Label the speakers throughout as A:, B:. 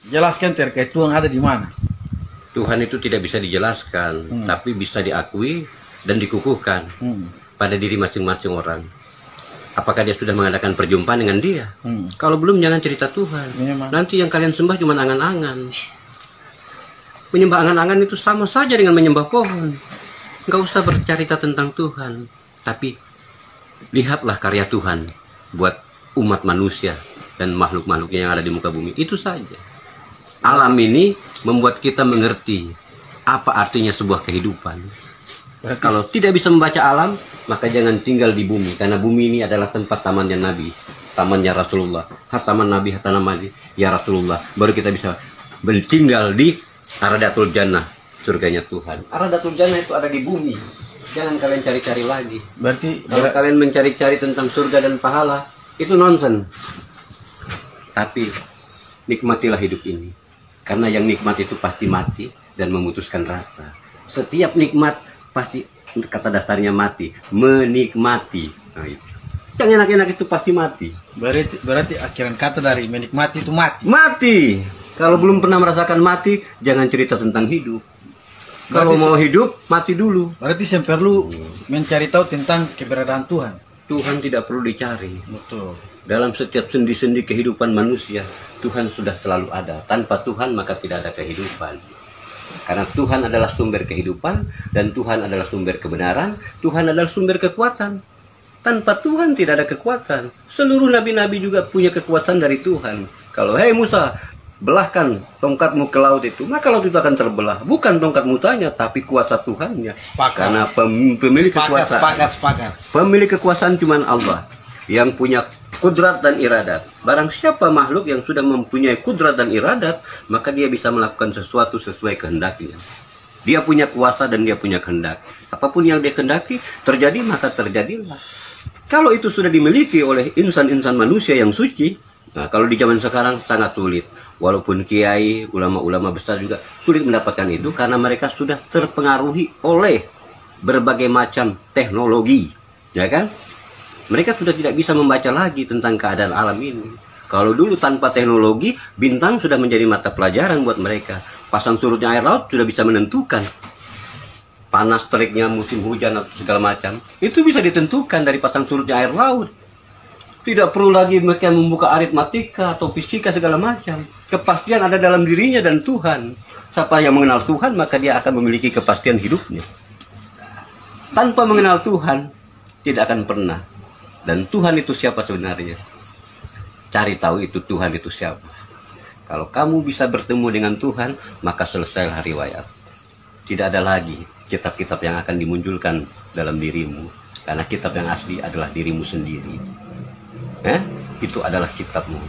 A: Jelaskan terkait Tuhan ada di mana?
B: Tuhan itu tidak bisa dijelaskan, tapi bisa diakui dan dikukuhkan pada diri masing-masing orang. Apakah dia sudah mengadakan perjumpaan dengan dia? Kalau belum, jangan cerita Tuhan. Nanti yang kalian sembah cuma angan-angan. Menyembah angan-angan itu sama saja dengan menyembah pohon. Nggak usah bercerita tentang Tuhan, tapi lihatlah karya Tuhan buat umat manusia dan makhluk-makhluknya yang ada di muka bumi. Itu saja. Alam ini membuat kita mengerti apa artinya sebuah kehidupan. Kalau tidak bisa membaca alam, maka jangan tinggal di bumi. Karena bumi ini adalah tempat tamannya Nabi, tamannya Rasulullah. Hataman Nabi, hataman Nabi, ya Rasulullah. Baru kita bisa tinggal di Aradatul Jannah, surganya Tuhan. Aradatul Jannah itu ada di bumi. Jangan kalian cari-cari lagi.
A: Berarti
B: kalau kalian mencari-cari tentang surga dan pahala, itu nonsen. Tapi nikmatilah hidup ini. Karena yang nikmat itu pasti mati dan memutuskan rasa. Setiap nikmat pasti, kata dasarnya mati, menikmati. Nah, itu. Yang enak-enak itu pasti mati.
A: Berarti akhiran kata dari menikmati itu mati.
B: Mati. Kalau belum pernah merasakan mati, jangan cerita tentang hidup. Kalau mau hidup, mati dulu.
A: Berarti saya perlu mencari tahu tentang keberadaan Tuhan.
B: Tuhan tidak perlu dicari.
A: Betul.
B: Dalam setiap sendi-sendi kehidupan manusia, Tuhan sudah selalu ada. Tanpa Tuhan maka tidak ada kehidupan. Karena Tuhan adalah sumber kehidupan, dan Tuhan adalah sumber kebenaran, Tuhan adalah sumber kekuatan. Tanpa Tuhan tidak ada kekuatan. Seluruh nabi-nabi juga punya kekuatan dari Tuhan. Kalau, hei Musa, belahkan tongkatmu ke laut itu, maka laut itu akan terbelah. Bukan tongkat Musanya, tapi kuasa Tuhannya. Karena pemilik kekuasaan.
A: Sepakat.
B: Pemilik kekuasaan cuma Allah yang punya kudrat dan iradat. Barang siapa makhluk yang sudah mempunyai kudrat dan iradat, maka dia bisa melakukan sesuatu sesuai kehendaknya. Dia punya kuasa dan dia punya kehendak. Apapun yang dia kehendaki terjadi, maka terjadilah. Kalau itu sudah dimiliki oleh insan-insan manusia yang suci, nah kalau di zaman sekarang sangat sulit. Walaupun kiai, ulama-ulama besar juga sulit mendapatkan itu, karena mereka sudah terpengaruhi oleh berbagai macam teknologi, ya kan? Mereka sudah tidak bisa membaca lagi tentang keadaan alam ini. Kalau dulu tanpa teknologi, bintang sudah menjadi mata pelajaran buat mereka. Pasang surutnya air laut sudah bisa menentukan. Panas teriknya musim hujan atau segala macam. Itu bisa ditentukan dari pasang surutnya air laut. Tidak perlu lagi mereka membuka aritmatika atau fisika segala macam. Kepastian ada dalam dirinya dan Tuhan. Siapa yang mengenal Tuhan, maka dia akan memiliki kepastian hidupnya. Tanpa mengenal Tuhan, tidak akan pernah. Dan Tuhan itu siapa sebenarnya? Cari tahu itu Tuhan itu siapa. Kalau kamu bisa bertemu dengan Tuhan, maka selesailah riwayat. Tidak ada lagi kitab-kitab yang akan dimunculkan dalam dirimu. Karena kitab yang asli adalah dirimu sendiri. Itu adalah kitabmu.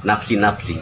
B: Nafsi-nafsi.